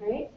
Right?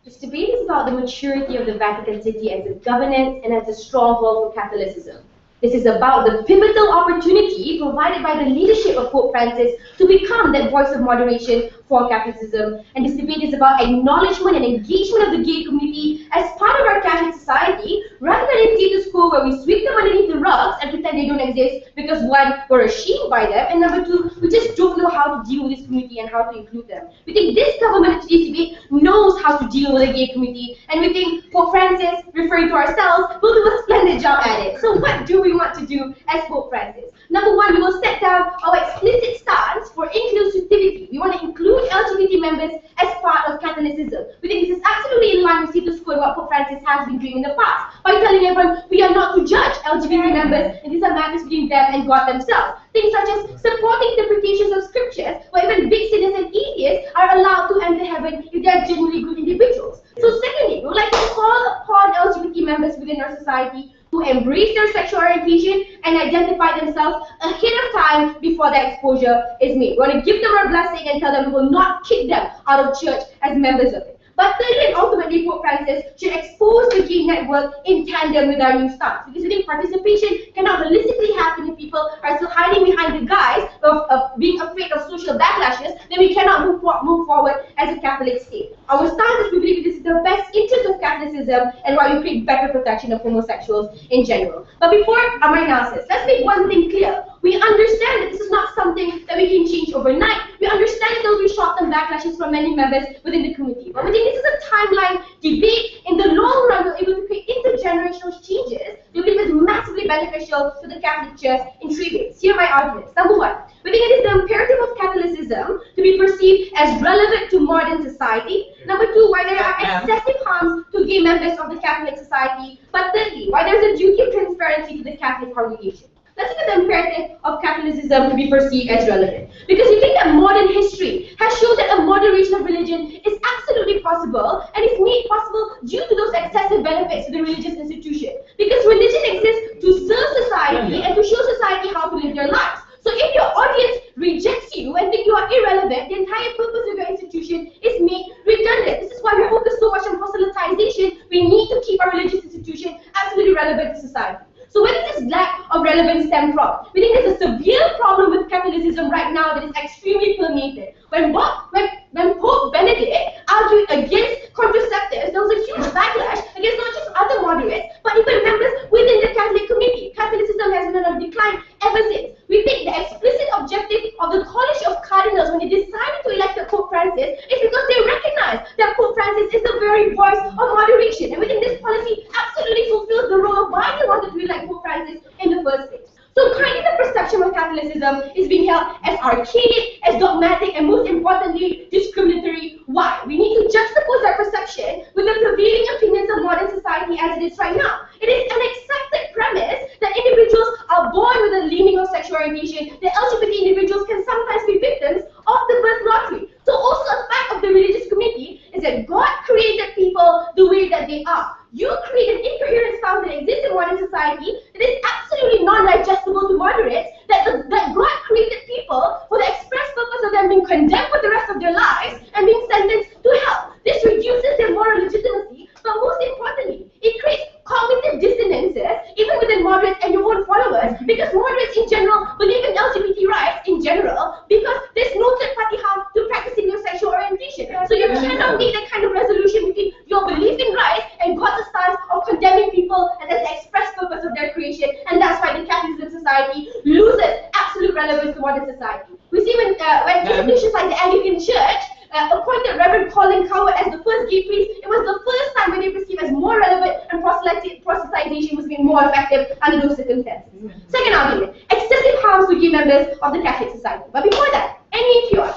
This debate is about the maturity of the Vatican City as a governance and as a stronghold for Catholicism. This is about the pivotal opportunity provided by the leadership of Pope Francis to become that voice of moderation for Catholicism. And this debate is about acknowledgement and engagement of the gay community as part of our Catholic society, rather than in status quo where we sweep them underneath the rugs and pretend they don't exist because one, we're ashamed by them, and number two, we just don't know how to deal with this community and how to include them. We think this government in today's debate knows how to deal with the gay community, and we think Pope Francis, referring to ourselves, will do a splendid job at it. So what do we want to do as Pope Francis? Number one, we will set down our explicit stance for inclusivity. We want to include LGBT members as part of Catholicism. We think this is absolutely in line with status quo and what Pope Francis has been doing in the past, by telling everyone we are not to judge LGBT members, and these are matters between them and God themselves. Things such as supporting interpretations of scriptures, where even big sinners and atheists are allowed to enter heaven if they are genuinely good individuals. So secondly, we would like to call upon LGBT members within our society to embrace their sexual orientation and identify themselves ahead of time before the exposure is made. We want to give them our blessing and tell them we will not kick them out of church as members of it. But thirdly and ultimately, Pope Francis should expose the gay network in tandem with our new stance. Because we think participation cannot holistically happen if people are still hiding behind the guise of being afraid of social backlashes, then we cannot move forward as a Catholic state. Our stance is we believe this is the best interest of Catholicism and why we create better protection of homosexuals in general. But before our analysis, let's make one thing clear. We understand that this is not something that we can change overnight. We understand there will be short-term backlashes from many members within the community. But we think this is a timeline debate. In the long run, we're able to create intergenerational changes. We believe it's massively beneficial to the Catholic Church in three ways. Here are my arguments. Number one, we think it is the imperative of Catholicism to be perceived as relevant to modern society. Number two, why there are excessive harms to gay members of the Catholic society. But thirdly, why there is a duty of transparency to the Catholic congregation. Let's look at the imperative of Catholicism to be perceived as relevant. Because we think that modern history has shown that a moderation of religion is absolutely possible, and it's made possible due to those excessive benefits to the religious institution. Because religion exists to serve society and to show society how to live their lives. So if your audience rejects you and think you are irrelevant, the entire purpose of your institution is made redundant. This is why we focus so much on proselytization. We need to keep our religious institution absolutely relevant to society. So where does this lack of relevance stem from? We think there's a severe problem with Catholicism right now that is extremely permeated. When Pope Benedict argued against contraceptives, there was a huge backlash against not just other moderates, but even members within the Catholic community. Catholicism has been on a decline ever since. We think the explicit objective of the College of Cardinals when they decided to elect Pope Francis is because they recognize that Pope Francis is the very voice of moderation. And we think this policy absolutely fulfills the role of why they wanted to elect Pope Francis in the first place. So currently the perception of Catholicism is being held as archaic, as dogmatic, and most importantly, discriminatory. Why? We need to juxtapose that perception with the prevailing opinions of modern society as it is right now. It is an accepted premise that individuals are born with a leaning of sexual orientation, that LGBT individuals can sometimes be victims of the birth lottery. So also a fact of the religious community is that God created people the way that they are. You create an incoherent sound that exists in modern society that is absolutely non-digestible to moderates, that God created people for the express purpose of them being condemned for the rest of their lives and being sentenced to hell. This reduces their moral legitimacy, but most importantly, it creates cognitive dissonances even within moderates and your own followers, because moderates in general believe in LGBT rights in general because there's no third-party harm to practicing your sexual orientation. So you cannot make that kind of resolution between your belief in rights and God's stance of condemning people and as the express purpose of their creation, and that's why the Catholic society loses absolute relevance to modern society. We see when institutions like the Anglican Church appointed Reverend Colin Coward as the first gay priest, it was the first time when they perceived as more relevant and proselytization was being more effective under those circumstances. Second argument, excessive harms to gay members of the Catholic society. But before that, any yours?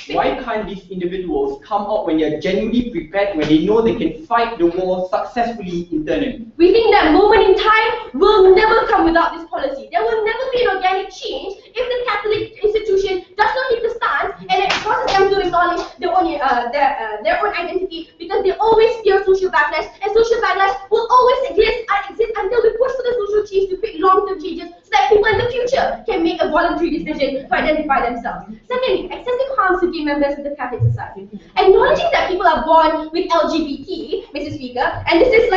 Why can't these individuals come out when they're genuinely prepared, when they know they can fight the war successfully internally? We think that moment in time will never come without this policy. There will never be an organic change if the Catholic institution does not take the stance and it forces them to acknowledge their identity because they always fear social backlash, and social backlash will always exist until we push for the social change to create long-term changes so that people in the future can make a voluntary decision to identify themselves. Secondly, excessive harms to gay members of the Catholic society. Acknowledging that people are born with LGBT, Mrs. Speaker, and this is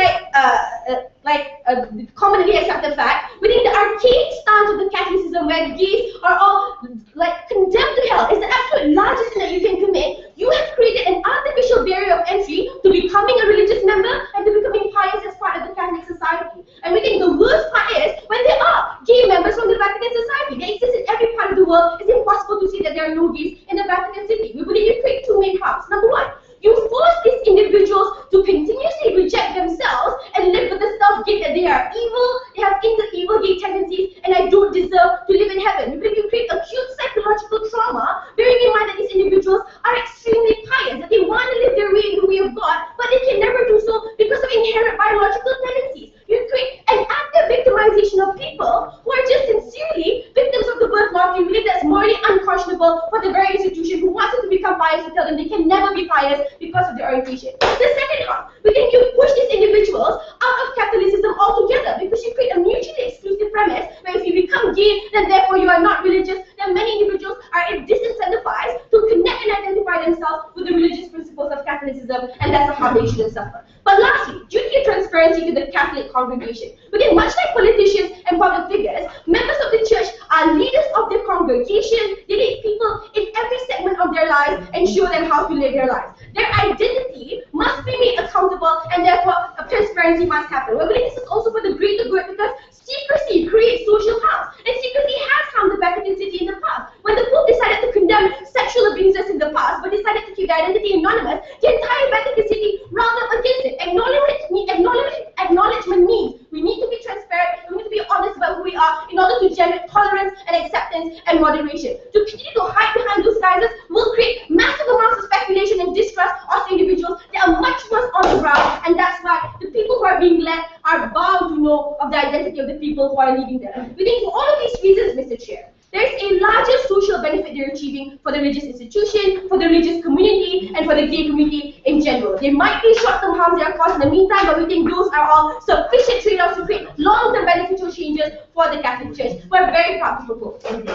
like a commonly accepted fact, within the archaic stance of the Catholicism where gays are all like condemned to hell is the absolute largest sin that you can commit. You have created an artificial barrier of entry to becoming a religious member and to becoming pious as part of the Catholic society. And we think the worst part is when there are gay members from the Vatican society. They exist in every part of the world. It's impossible to say that there are no gays in the Vatican City. We believe you create two main harms. Number one, you force these individuals to continuously reject themselves and live with the self-guilt that they are evil, they have evil gay tendencies, and I don't deserve to live in heaven. You create acute psychological trauma, bearing in mind that these individuals are extremely pious, that they want to live their way in the way of God, but they can never do so because of inherent biological tendencies. You create an active victimization of people who are just sincerely victims of the birth lottery. We believe that's morally unconscionable for the very institution who wants them to become pious to tell them they can never be pious because of their orientation. The second harm, we think you push these individuals out of Catholicism altogether because you create a mutually exclusive premise where if you become gay, then therefore you are not religious, then many individuals are disincentivized to connect and identify themselves with the religious principles of Catholicism, and that's how they shouldn't suffer. But lastly, duty of transparency to the Catholic congregation. Within much like politicians and public figures, members of the church are leaders of their congregation. They lead people in every segment of their lives and show them how to live their lives. Their identity must be made accountable, and therefore transparency must happen. We believe this is also for the greater good because secrecy creates social harms, and secrecy has harmed the Vatican City in the past. When the Pope decided to condemn sexual abusers in the past, but decided to keep the identity anonymous, the entire Vatican City rounded up against it. Acknowledgement means we need to be transparent, we need to be honest about who we are in order to generate tolerance and acceptance and moderation. To continue to hide behind those guises will create massive amounts of speculation and distrust of individuals that are much worse on the ground, and that's why the people who are being led are bound to know of the identity of the people who are leading them. We think for all of these reasons, Mr. Chair, there is a larger social benefit they're achieving for the religious institution, for the religious community, and for the gay community in general. There might be short-term harms they are caused in the meantime, but we think those are all sufficient trade-offs to create long-term beneficial changes for the Catholic Church. We're very proud to propose. Thank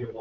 you.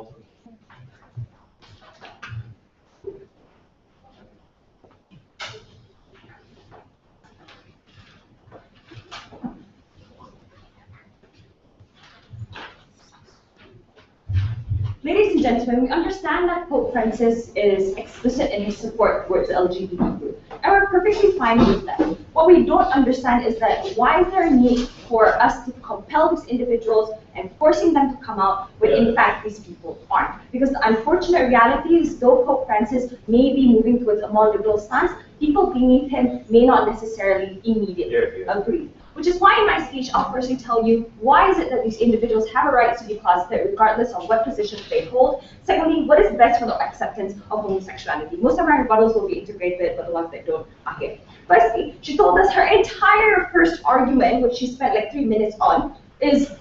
Ladies and gentlemen, we understand that Pope Francis is explicit in his support towards the LGBT group, and we're perfectly fine with that. What we don't understand is that why is there a need for us to compel these individuals and forcing them to come out when in fact these people aren't? Because the unfortunate reality is, though Pope Francis may be moving towards a more liberal stance, people beneath him may not necessarily immediately agree. Which is why in my speech I'll firstly tell you why is it that these individuals have a right to be closeted regardless of what position they hold. Secondly, what is best for the acceptance of homosexuality. Most of my rebuttals will be integrated, but the ones that don't are here. Firstly, she told us her entire first argument, which she spent like 3 minutes on, is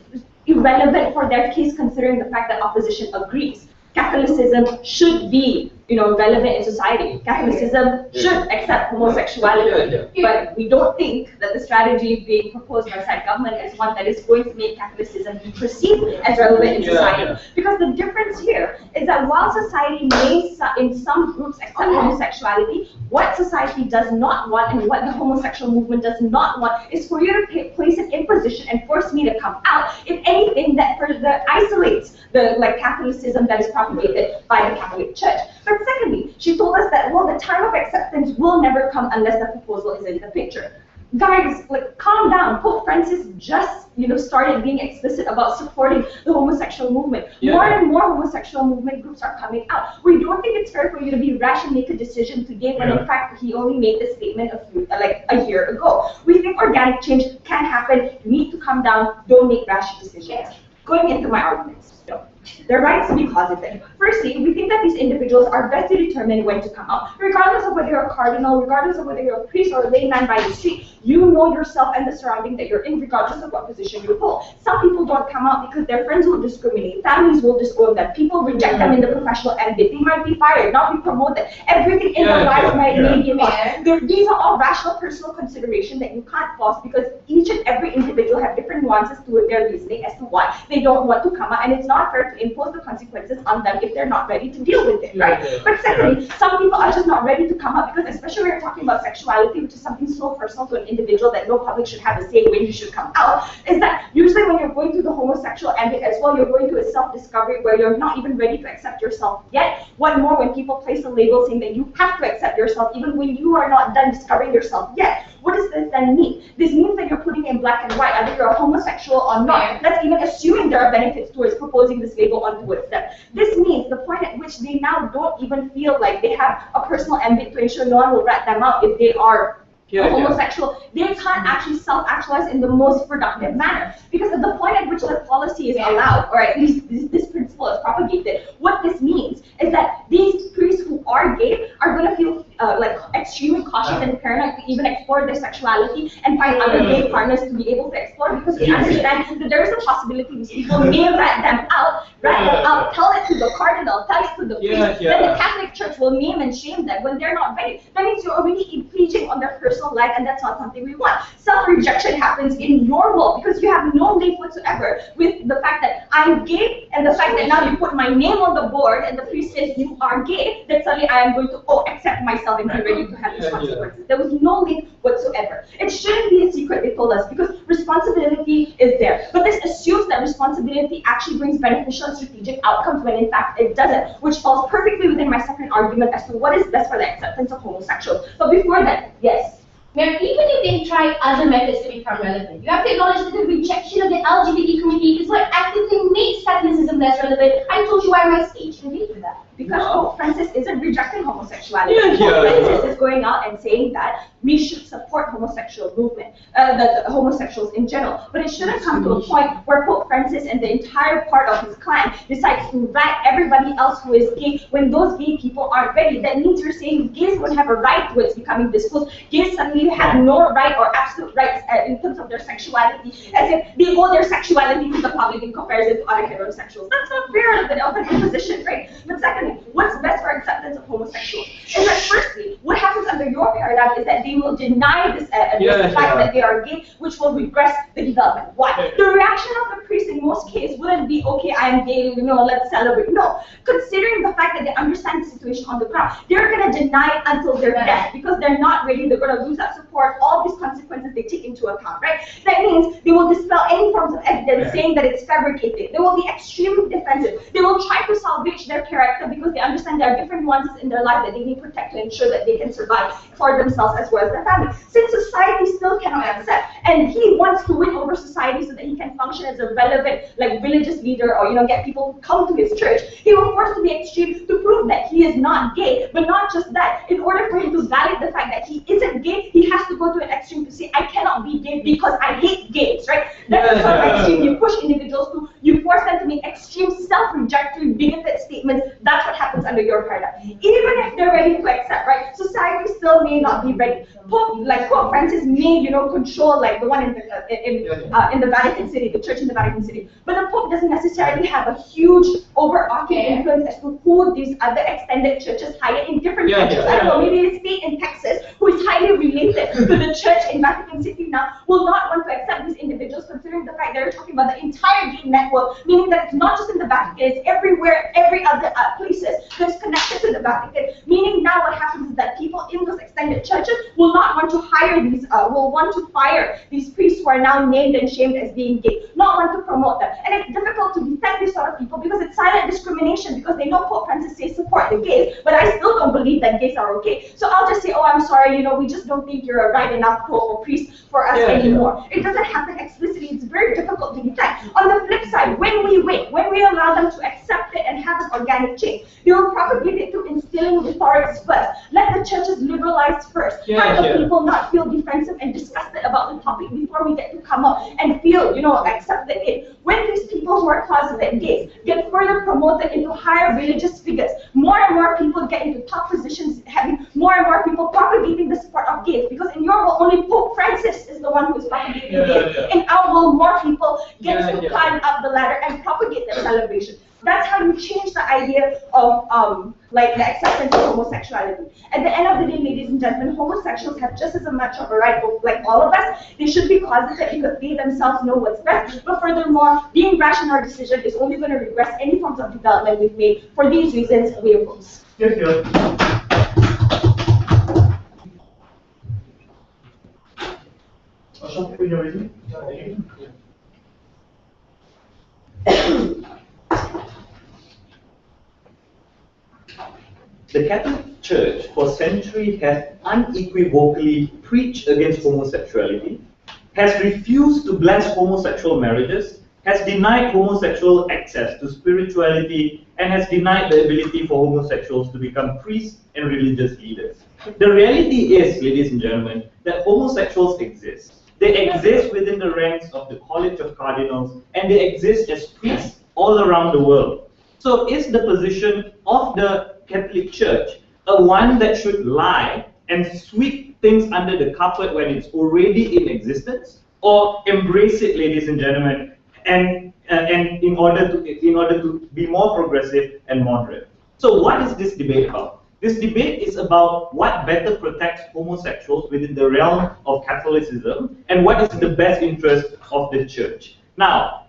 irrelevant for their case considering the fact that opposition agrees. Catholicism should be, relevant in society. Catholicism should accept homosexuality, but we don't think that the strategy being proposed by side government is one that is going to make Catholicism be perceived as relevant in society. Because the difference here is that while society may, in some groups, accept homosexuality, what society does not want and what the homosexual movement does not want is for you to place an imposition and force me to come out, if anything, that further isolates the Catholicism that is propagated by the Catholic Church. But secondly, she told us that, well, the time of acceptance will never come unless the proposal is in the picture. Guys, calm down. Pope Francis just, started being explicit about supporting the homosexual movement. More and more homosexual movement groups are coming out. We don't think it's fair for you to be rash and make a decision today when in fact he only made this statement a year ago. We think organic change can happen. You need to calm down. Don't make rash decisions. Going into my arguments. Their rights to be closeted. Firstly, we think that these individuals are best to determine when to come out. Regardless of whether you're a cardinal, regardless of whether you're a priest or a layman by the street, you know yourself and the surrounding that you're in, regardless of what position you hold. Some people don't come out because their friends will discriminate, families will disown them, people reject them in the professional ambit. They might be fired, not be promoted. Everything in their lives may be lost. These are all rational personal considerations that you can't force because each and every individual have different nuances to their reasoning as to why they don't want to come out, and it's not fair to impose the consequences on them if they're not ready to deal with it, right? But secondly, some people are just not ready to come out because, especially when you're talking about sexuality, which is something so personal to an individual that no public should have a say when you should come out, is that usually when you're going through the homosexual ambit as well, you're going through a self-discovery where you're not even ready to accept yourself yet. What more when people place a label saying that you have to accept yourself even when you are not done discovering yourself yet. What does this then mean? This means that you're putting in black and white, either you're a homosexual or not. That's even assuming there are benefits towards proposing this label onto them. This means the point at which they now don't even feel like they have a personal ambit to ensure no one will rat them out if they are homosexual. They can't actually self-actualize in the most productive manner. Because at the point at which the policy is allowed, or at least this principle is propagated, what this means is that these priests who are gay are going to feel like extremely cautious and paranoid to even explore their sexuality and find other gay partners to be able to explore because they understand that there is a possibility these people may rat them out, tell it to the cardinal, tell it to the priest, then the Catholic Church will name and shame them when they're not ready. That means you're already infringing on their personal life, and that's not something we want. Self-rejection happens in your world because you have no link whatsoever with the fact that I'm gay and the fact that now you put my name on the board and the priest says you are gay, that suddenly I am going to accept myself and be ready to have these consequences. There was no link whatsoever. It shouldn't be a secret, they told us, because responsibility is there. But this assumes that responsibility actually brings beneficial and strategic outcomes when in fact it doesn't, which falls perfectly within my second argument as to what is best for the acceptance of homosexuals. But before that, yes. Even if they try other methods to become relevant, you have to acknowledge that the rejection of the LGBT community is what actively makes Catholicism less relevant. I told you why my stage engaged with that. Because Pope Francis isn't rejecting homosexuality. Pope Francis is going out and saying that we should support homosexual movement, the homosexuals in general. But it shouldn't come to a point where Pope Francis and the entire part of his clan decides to rat everybody else who is gay when those gay people aren't ready. That means you're saying gays would have a right towards becoming disclosed. Gays suddenly have no right or absolute rights in terms of their sexuality, as if they owe their sexuality to the public in comparison to other heterosexuals. That's not fair of an imposition, right? But secondly, what's best for acceptance of homosexuals? And that firstly, what happens under your paradigm is that they will deny this fact that they are gay, which will regress the development. Why? The reaction of the priest in most cases wouldn't be, okay, I am gay, let's celebrate. No. Considering the fact that they understand the situation on the ground, they're going to deny it until their death because they're not ready, they're going to lose that support, all these consequences they take into account, right? That means they will dispel any forms of evidence saying that it's fabricated. They will be extremely defensive. They will try to salvage their character because they understand there are different nuances in their life that they need to protect to ensure that they can survive for themselves as well as their family. Since society still cannot accept, and he wants to win over society so that he can function as a relevant, religious leader or, get people to come to his church, he will force to be extreme to prove that he is not gay. But not just that, in order for him to validate the fact that he isn't gay, he has to go to an extreme to say, I cannot be gay because I hate gays, right? That's the sort of extreme you push individuals to. You force them to make extreme self-rejectory, bigoted statements. That's what happens under your paradigm. Even if they're ready to accept, right? Society still may not be ready. Pope Francis may, control the one in the Vatican City, the church in the Vatican City. But the Pope doesn't necessarily have a huge overarching influence as to who these other extended churches hire in different countries. I don't know, maybe a state in Texas who is highly related to the church in Vatican City now will not want to accept these individuals, considering the fact that they're talking about the entire gay network, meaning that it's not just in the Vatican, it's everywhere, every other places that's connected to the Vatican. Meaning now what happens is that people in those extended churches will not want to hire these, will want to fire these priests who are now named and shamed as being gay, not want to promote them. And it's difficult to defend these sort of people because it's silent discrimination, because they know Pope Francis says support the gays, but I still don't believe that gays are okay. So I'll just say, oh, I'm sorry, we just don't think you're a right enough pope or priest for us anymore. It doesn't happen explicitly. It's very difficult to detect. On the flip side, when we wait, when we allow them to accept it and have an organic change, they will propagate it through instilling rhetorics first. Let the churches liberalize first. How can't the people not feel defensive and disgusted about the topic before we get to come out and feel, accepted it? When these people who are closeted gays get further promoted into higher religious figures, more and more people get into top positions, having more and more people propagating the support of gays. Because in your world, only Pope Francis is the one who is propagating gays. In our world, more people get to climb up the ladder and propagate their celebration. That's how you change the idea of the acceptance of homosexuality. At the end of the day, ladies and gentlemen, homosexuals have just as much of a right like all of us. They should be closeted because they themselves know what's best. But furthermore, being rash in our decision is only going to regress any forms of development we've made. For these reasons, we oppose. Yes, yes. Ashok, your reason? The Catholic Church for centuries has unequivocally preached against homosexuality, has refused to bless homosexual marriages, has denied homosexual access to spirituality, and has denied the ability for homosexuals to become priests and religious leaders. The reality is, ladies and gentlemen, that homosexuals exist. They exist within the ranks of the College of Cardinals, and they exist as priests all around the world. So is the position of the Catholic Church a one that should lie and sweep things under the carpet when it's already in existence, or embrace it, ladies and gentlemen, and in order to be more progressive and moderate? So what is this debate about? This debate is about what better protects homosexuals within the realm of Catholicism and what is the best interest of the Church. Now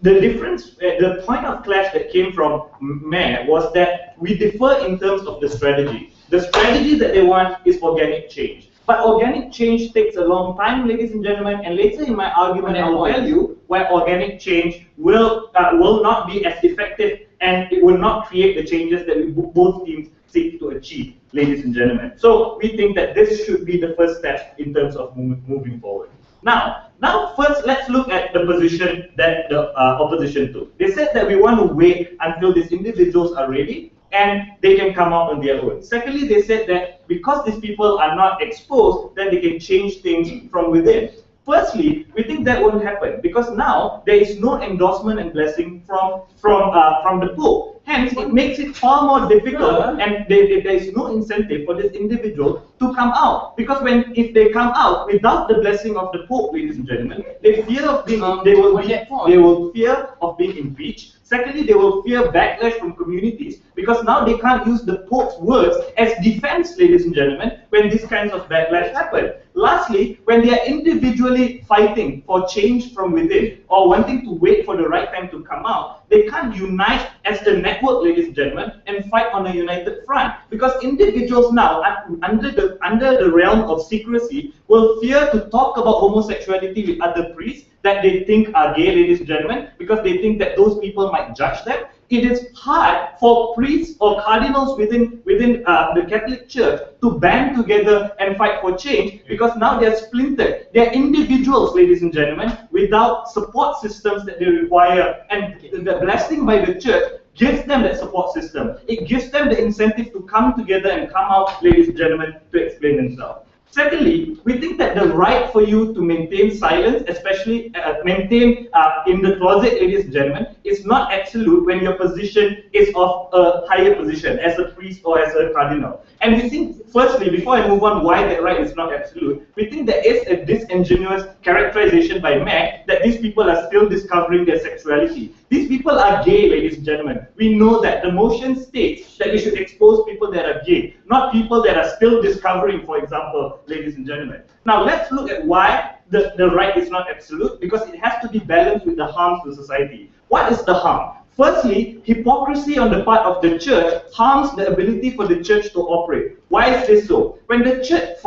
the difference, the point of clash that came from Mayor was that we differ in terms of the strategy. The strategy that they want is organic change. But organic change takes a long time, ladies and gentlemen, and later in my argument I will tell you why organic change will not be as effective and it will not create the changes that both teams seek to achieve, ladies and gentlemen. So we think that this should be the first step in terms of moving forward. Now first let's look at the position that the opposition took. They said that we want to wait until these individuals are ready and they can come out on their own. Secondly, they said that because these people are not exposed, then they can change things from within. Firstly, we think that won't happen because now there is no endorsement and blessing from the Pope. Hence, it makes it far more difficult, and there is no incentive for this individual to come out. Because if they come out without the blessing of the Pope, ladies and gentlemen, they fear of being they will fear of being impeached. Secondly, they will fear backlash from communities because now they can't use the Pope's words as defense, ladies and gentlemen, when these kinds of backlash happen. Lastly, when they are individually fighting for change from within or wanting to wait for the right time to come out, they can't unite as a network, ladies and gentlemen, and fight on a united front. Because individuals now, under the realm of secrecy, will fear to talk about homosexuality with other priests that they think are gay, ladies and gentlemen, because they think that those people might judge them. It is hard for priests or cardinals within the Catholic Church to band together and fight for change because now they are splintered. They are individuals, ladies and gentlemen, without support systems that they require. And the blessing by the Church gives them that support system. It gives them the incentive to come together and come out, ladies and gentlemen, to explain themselves. Secondly, we think that the right for you to maintain silence, especially maintain in the closet, ladies and gentlemen, is not absolute when your position is of a higher position as a priest or as a cardinal. And we think, firstly, before I move on why that right is not absolute, we think there is a disingenuous characterization by Mac that these people are still discovering their sexuality. These people are gay, ladies and gentlemen. We know that the motion states that we should expose people that are gay, not people that are still discovering, for example, ladies and gentlemen. Now let's look at why the right is not absolute, because it has to be balanced with the harms to society. What is the harm? Firstly, hypocrisy on the part of the Church harms the ability for the Church to operate. Why is this so? When the Church,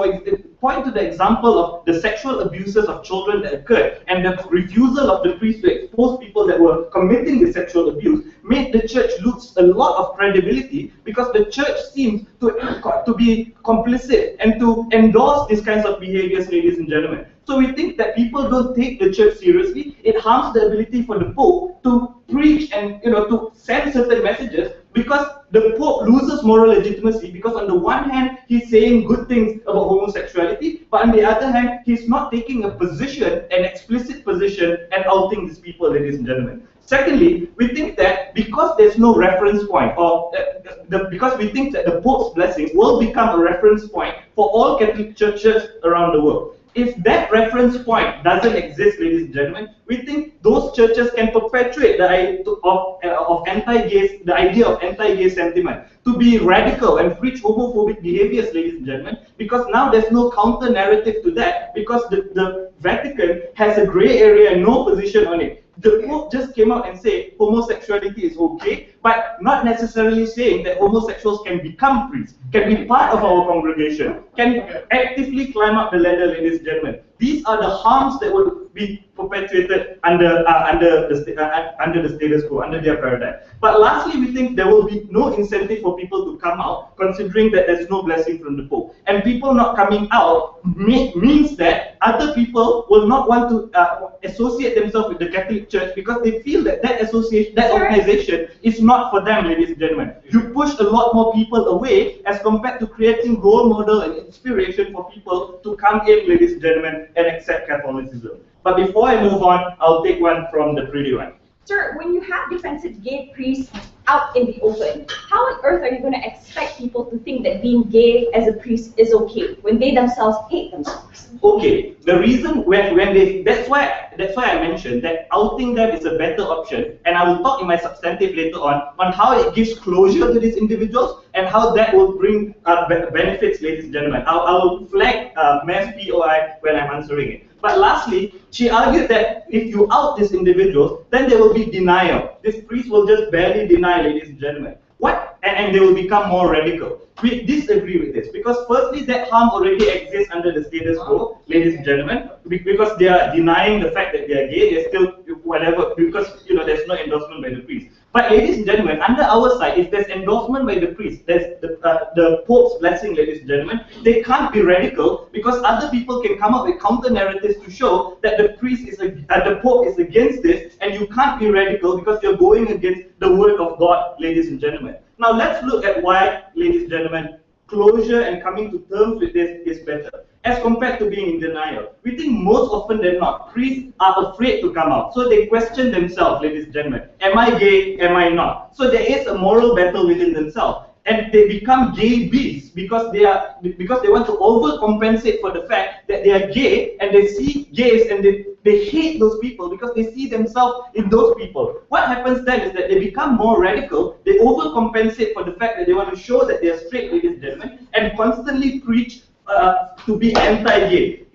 point to the example of the sexual abuses of children that occurred and the refusal of the priest to expose people that were committing the sexual abuse, made the Church lose a lot of credibility because the Church seems to be complicit and to endorse these kinds of behaviors, ladies and gentlemen. So we think that people don't take the church seriously. It harms the ability for the Pope to preach and to send certain messages, because the Pope loses moral legitimacy, because on the one hand he's saying good things about homosexuality, but on the other hand he's not taking a position, an explicit position, and outing these people, ladies and gentlemen. Secondly, we think that because there's no reference point, or because we think that the Pope's blessing will become a reference point for all Catholic churches around the world. If that reference point doesn't exist, ladies and gentlemen, we think those churches can perpetuate the idea of anti-gay sentiment, to be radical and preach homophobic behaviors, ladies and gentlemen, because now there's no counter narrative to that, because the Vatican has a gray area and no position on it. The Pope just came out and said homosexuality is okay, but not necessarily saying that homosexuals can become priests, can be part of our congregation, can actively climb up the ladder, ladies and gentlemen. These are the harms that will be perpetuated under the status quo, under their paradigm. But lastly, we think there will be no incentive for people to come out, considering that there's no blessing from the Pope. And people not coming out means that other people will not want to associate themselves with the Catholic Church, because they feel that that association, that organization is not for them, ladies and gentlemen. You push a lot more people away as compared to creating role model and inspiration for people to come in, ladies and gentlemen, and accept Catholicism. But before I move on, I'll take one from the pretty one. Sir, when you have defensive gay priests out in the open, how on earth are you going to expect people to think that being gay as a priest is okay when they themselves hate themselves? Okay, the reason that's why I mentioned that outing them is a better option, and I will talk in my substantive later on how it gives closure to these individuals and how that will bring benefits, ladies and gentlemen. I will flag mass POI when I'm answering it. But lastly, she argued that if you out these individuals, then there will be denial. This priest will just barely deny, ladies and gentlemen. What? And they will become more radical. We disagree with this, because firstly, that harm already exists under the status quo, ladies and gentlemen, because they are denying the fact that they are gay. They're still whatever, because there's no endorsement by the priest. But ladies and gentlemen, under our side, if there's endorsement by the priest, there's the Pope's blessing, ladies and gentlemen, they can't be radical, because other people can come up with counter narratives to show that the Pope is against this, and you can't be radical because you're going against the word of God, ladies and gentlemen. Now let's look at why, ladies and gentlemen, closure and coming to terms with this is better as compared to being in denial. We think most often than not, priests are afraid to come out. So they question themselves, ladies and gentlemen. Am I gay? Am I not? So there is a moral battle within themselves. And they become gay beasts because they want to overcompensate for the fact that they are gay, and they see gays and they hate those people because they see themselves in those people. What happens then is that they become more radical. They overcompensate for the fact that they want to show that they are straight, ladies and gentlemen, and constantly preach to be anti-gay.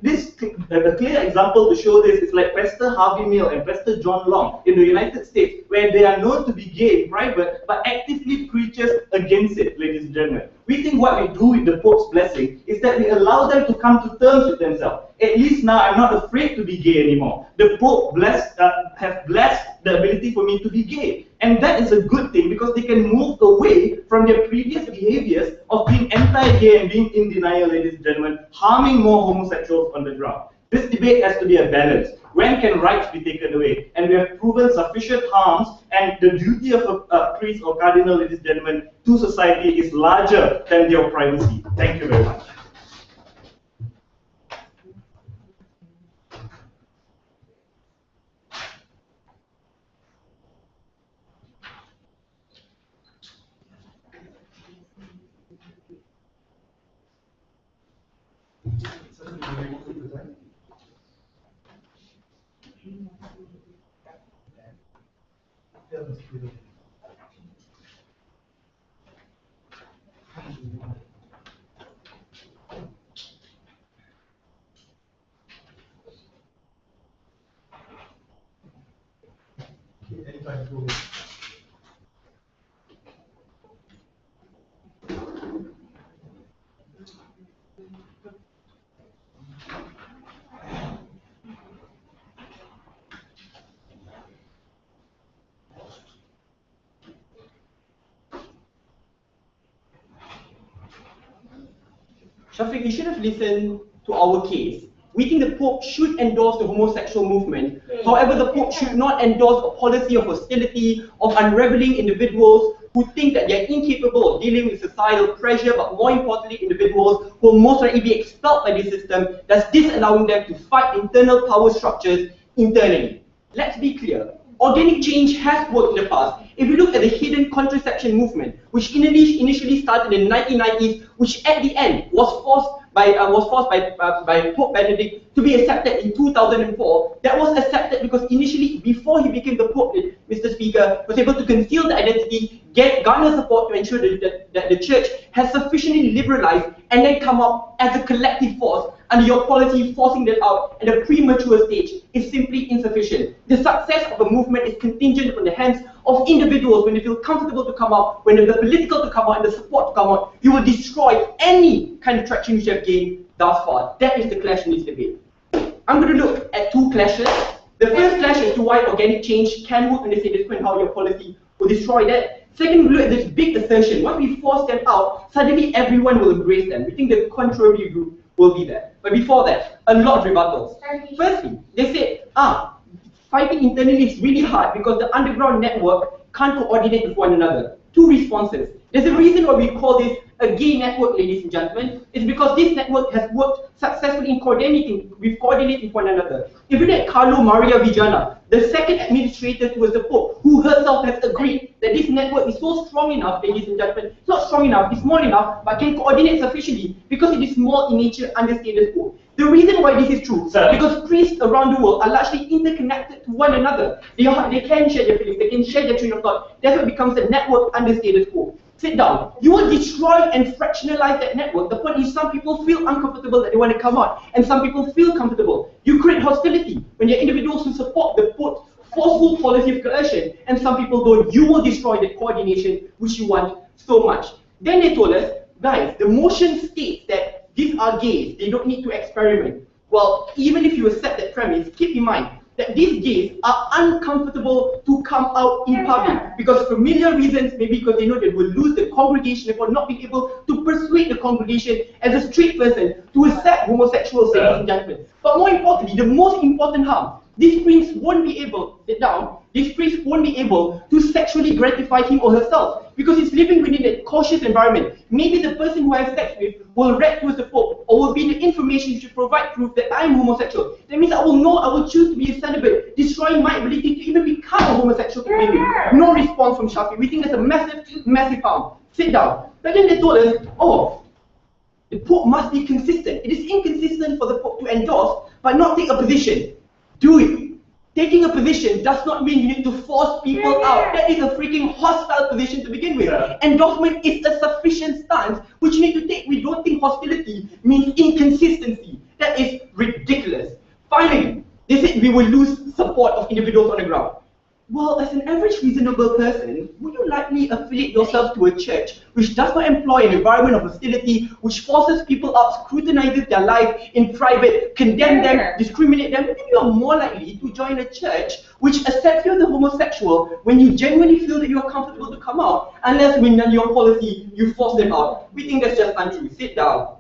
A clear example to show this is like Pastor Harvey Mills and Pastor John Long in the United States, where they are known to be gay in private, but actively preaches against it, ladies and gentlemen. We think what we do with the Pope's blessing is that we allow them to come to terms with themselves. At least now I'm not afraid to be gay anymore. The Pope have blessed the ability for me to be gay. And that is a good thing, because they can move away from their previous behaviors of being anti-gay and being in denial, ladies and gentlemen, harming more homosexuals on the ground. This debate has to be a balance. When can rights be taken away? And we have proven sufficient harms, and the duty of a priest or cardinal, ladies and gentlemen, to society is larger than their privacy. Thank you very much. Shafiq, you should have listened to our case. we think the Pope should endorse the homosexual movement. However, the Pope should not endorse a policy of hostility, of unraveling individuals who think that they're incapable of dealing with societal pressure, but more importantly, individuals who will most likely be expelled by the system, thus disallowing them to fight internal power structures internally. Let's be clear. Organic change has worked in the past. If you look at the hidden contraception movement, which initially started in the 1990s, which at the end was forced by Pope Benedict to be accepted in 2004, that was accepted because initially, before he became the Pope, Mr. Speaker, was able to conceal the identity, garner support to ensure that the church has sufficiently liberalized, and then come up as a collective force under your policy forcing that out at a premature stage is simply insufficient. The success of a movement is contingent upon the hands of individuals when they feel comfortable to come out, when they're political to come out, and the support to come out. You will destroy any kind of traction you have gained thus far. That is the clash in this debate. I'm going to look at two clashes. The first clash is to why organic change can work in the status quo and how your policy will destroy that. Second, we look at this big assertion. Once we force them out, suddenly everyone will embrace them. We think the contrary group will be there. But before that, a lot of rebuttals. Firstly, they said, fighting internally is really hard because the underground network can't coordinate with one another. Two responses. There's a reason why we call this a gay network, ladies and gentlemen. It's because this network has worked successfully in coordinating with one another. If you look at Carlo Maria Vigiana, the second administrator towards the Pope, who herself has agreed that this network is so strong enough, ladies and gentlemen, it's not strong enough, it's small enough, but can coordinate sufficiently because it is small in nature under status quo. The reason why this is true, because priests around the world are largely interconnected to one another. They can share their feelings, they can share their train of thought. That's what becomes a network under status quo. Sit down. You will destroy and fractionalize that network. The point is some people feel uncomfortable that they want to come out, and some people feel comfortable. You create hostility when you're individuals who support the forceful policy of coercion, and some people don't. You will destroy the coordination which you want so much. Then they told us, guys, the motion states that these are gays, they don't need to experiment. Well, even if you accept that premise, keep in mind that these gays are uncomfortable to come out in public because familiar reasons, maybe because they know they will lose the congregation for not being able to persuade the congregation as a straight person to accept homosexual ladies and gentlemen. But more importantly, the most important harm, this priest won't be able, sit down, this priest won't be able to sexually gratify him or herself because he's living within a cautious environment. Maybe the person who I have sex with will read towards the Pope or will be the information to provide proof that I'm homosexual. That means I will choose to be a celibate, destroying my ability to even become a homosexual comedian. No response from Shafi. We think that's a massive harm. Sit down. But then they told us, the Pope must be consistent. It is inconsistent for the Pope to endorse but not take a position. Do it. Taking a position does not mean you need to force people out. That is a freaking hostile position to begin with. Endorsement is a sufficient stance which you need to take. We don't think hostility means inconsistency. That is ridiculous. Finally, they said we will lose support of individuals on the ground. Well, as an average reasonable person, would you likely affiliate yourself to a church which does not employ an environment of hostility, which forces people out, scrutinizes their life in private, condemn them, discriminate them? Maybe you are more likely to join a church which accepts you as a homosexual when you genuinely feel that you are comfortable to come out, unless when your policy, you force them out. We think that's just untrue. Sit down.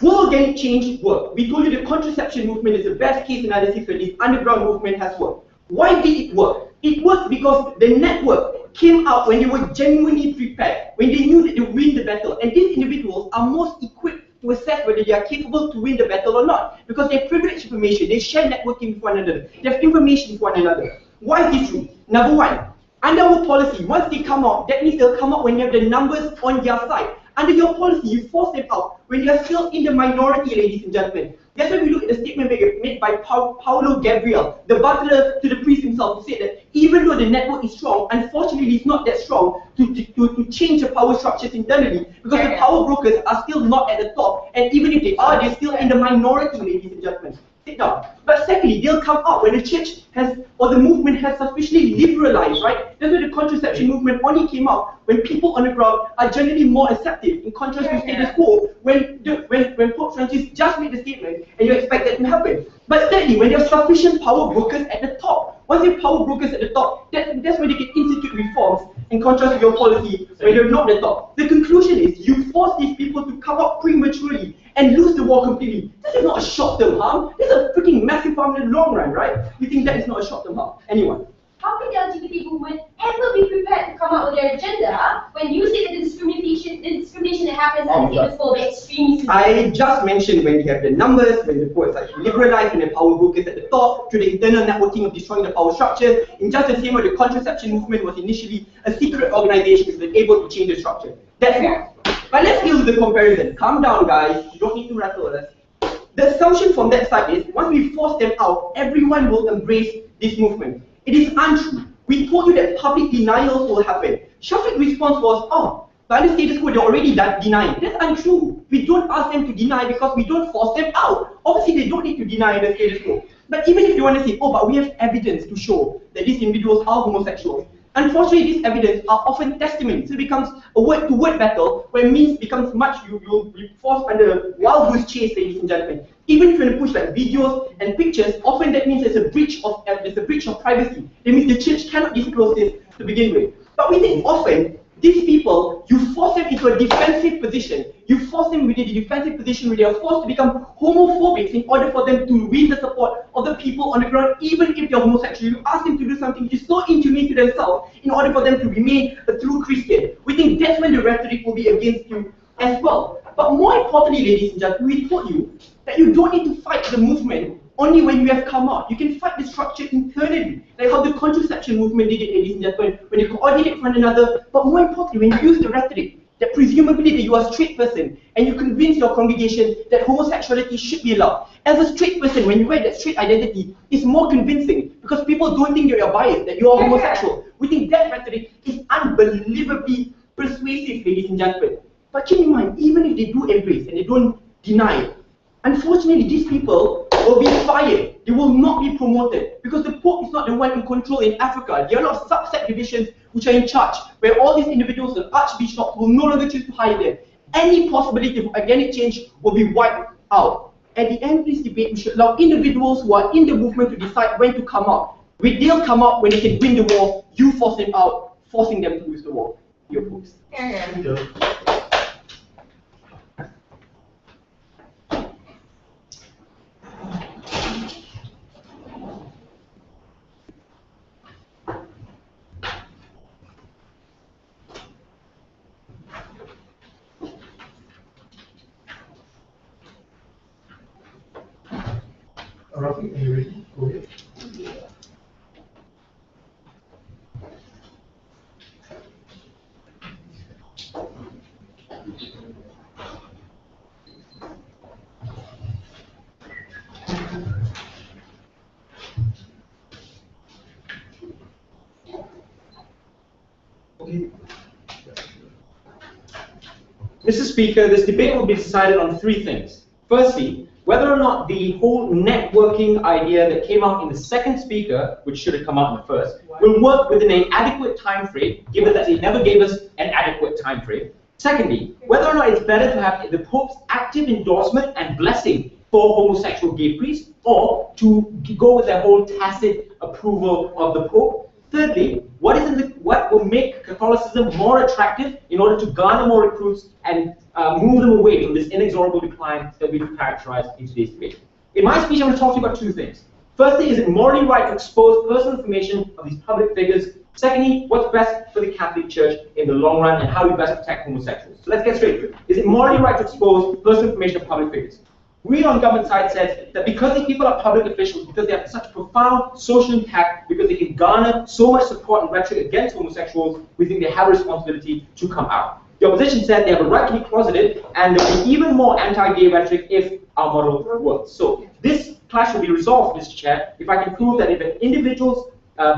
Will organic change work? We told you the contraception movement is the best case analysis for this underground movement has worked. Why did it work? It worked because the network came out when they were genuinely prepared, when they knew that they would win the battle. And these individuals are most equipped to assess whether they are capable to win the battle or not, because they have privileged information, they share networking with one another, they have information with one another. Why is this true? Number one, under our policy, once they come out, that means they'll come out when you have the numbers on their side. Under your policy, you force them out when you are still in the minority, ladies and gentlemen. That's why we look at the statement made by Paulo Gabriel, the butler to the priest himself, who said that even though the network is strong, unfortunately it's not that strong to change the power structures internally, because the power brokers are still not at the top, and even if they are, they're still in the minority, ladies and gentlemen. Sit down. But secondly, they'll come out when the church has, or the movement has sufficiently liberalized, right? That's why the contraception movement only came out when people on the ground are generally more accepting, in contrast to status quo, when Pope Francis just made the statement, and you expect that to happen. But thirdly, when there are sufficient power brokers at the top, once you have power brokers at the top, that's where they can institute reforms in contrast to your policy when you're not the top. The conclusion is you force these people to come up prematurely and lose the war completely. This is not a short-term harm. This is a freaking massive harm in the long run, right? You think that is not a short-term harm? Anyone? How can the LGBT movement ever be prepared to come out with their agenda when you say that the discrimination that happens at the status quo will be extremely severe? I just mentioned when we have the numbers, when the poor are liberalized, when the power brokers at the top, through the internal networking of destroying the power structures, in just the same way the contraception movement was initially a secret organization that was able to change the structure. That's why. But let's deal with the comparison. Calm down, guys. You don't need to rattle us. The assumption from that side is once we force them out, everyone will embrace this movement. It is untrue. We told you that public denials will happen. Shafiq's response was, oh, by the status quo, they're already denying. That's untrue. We don't ask them to deny because we don't force them out. Obviously, they don't need to deny the status quo. But even if you want to say, oh, but we have evidence to show that these individuals are homosexuals, unfortunately, these evidence are often testimony. So it becomes a word-to-word battle where means becomes much, you'll be forced under wild goose chase, ladies and gentlemen. Even if you want to push like videos and pictures, often that means there's a breach of privacy. That means the church cannot disclose this to begin with. But we think often these people, you force them into a defensive position. You force them within the defensive position where they are forced to become homophobic in order for them to win the support of the people on the ground, even if they're homosexual. You ask them to do something which is so inhumane to themselves in order for them to remain a true Christian. We think that's when the rhetoric will be against you as well. But more importantly, ladies and gentlemen, we told you that you don't need to fight the movement only when you have come out. You can fight the structure internally, like how the contraception movement did it, ladies and gentlemen, when you coordinate with one another. But more importantly, when you use the rhetoric, that presumably that you are a straight person, and you convince your congregation that homosexuality should be allowed. As a straight person, when you wear that straight identity, it's more convincing, because people don't think you're biased, that you are homosexual. We think that rhetoric is unbelievably persuasive, ladies and gentlemen. But keep in mind, even if they do embrace and they don't deny it, unfortunately, these people will be fired. They will not be promoted because the Pope is not the one in control in Africa. There are a lot of subset divisions which are in charge, where all these individuals and archbishops will no longer choose to hire them. Any possibility of organic change will be wiped out. At the end of this debate, we should allow individuals who are in the movement to decide when to come out. They'll come out when they can win the war. You force them out, forcing them to lose the war. Your folks. Rafi, are you ready? Go ahead. Okay. Mr. Speaker, this debate will be decided on three things. Firstly, whether or not the whole networking idea that came out in the second speaker, which should have come out in the first, will work within an adequate time frame, given that they never gave us an adequate time frame. Secondly, whether or not it's better to have the Pope's active endorsement and blessing for homosexual gay priests, or to go with their whole tacit approval of the Pope. Thirdly, what will make Catholicism more attractive in order to garner more recruits and move them away from this inexorable decline that we've characterized in today's debate. In my speech, I'm going to talk to you about two things. Firstly, is it morally right to expose personal information of these public figures? Secondly, what's best for the Catholic Church in the long run, and how do we best protect homosexuals? So let's get straight to it. Is it morally right to expose personal information of public figures? We on the government side said that because these people are public officials, because they have such profound social impact, because they can garner so much support and rhetoric against homosexuals, we think they have a responsibility to come out. The opposition said they have a right to be closeted, and there will be even more anti-gay rhetoric if our model works. So this clash will be resolved, Mr. Chair, if I can prove that if an individual's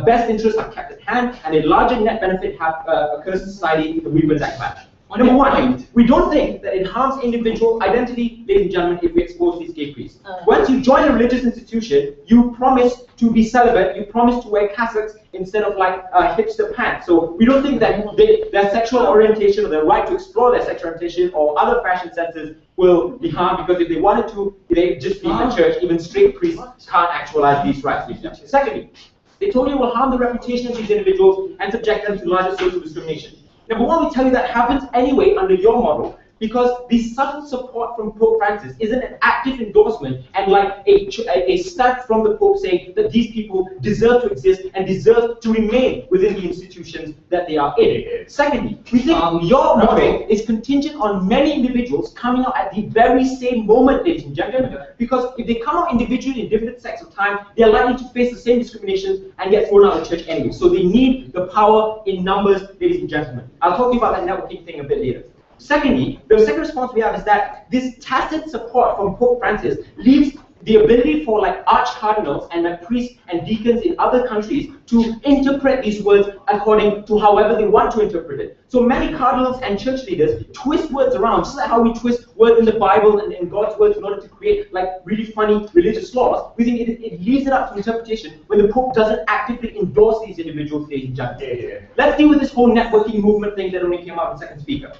best interests are kept at hand and a larger net benefit occurs in society, then we win that clash. Number one, we don't think that it harms individual identity, ladies and gentlemen, if we expose these gay priests. Once you join a religious institution, you promise to be celibate, you promise to wear cassocks instead of like hipster pants. So we don't think that their sexual orientation or their right to explore their sexual orientation or other fashion senses will be harmed, because if they wanted to, they'd just be in the church. Even straight priests can't actualize these rights. Secondly, They told you it will harm the reputation of these individuals and subject them to larger social discrimination. Number one, we tell you that happens anyway under your model, because the subtle support from Pope Francis isn't an active endorsement and like a stamp from the Pope saying that these people deserve to exist and deserve to remain within the institutions that they are in. Secondly, we think your model is contingent on many individuals coming out at the very same moment, ladies and gentlemen, because if they come out individually in different sects of time, they are likely to face the same discrimination and get thrown out of the church anyway. So they need the power in numbers, ladies and gentlemen. I'll talk to you about that networking thing a bit later. Secondly, the second response we have is that this tacit support from Pope Francis leaves the ability for like arch-cardinals and priests and deacons in other countries to interpret these words according to however they want to interpret it. So many cardinals and church leaders twist words around, just like how we twist words in the Bible and in God's words in order to create like really funny religious laws. We think it leaves it up to interpretation when the Pope doesn't actively endorse these individuals, ladies and gentlemen. Let's deal with this whole networking movement thing that only came out in the second speaker.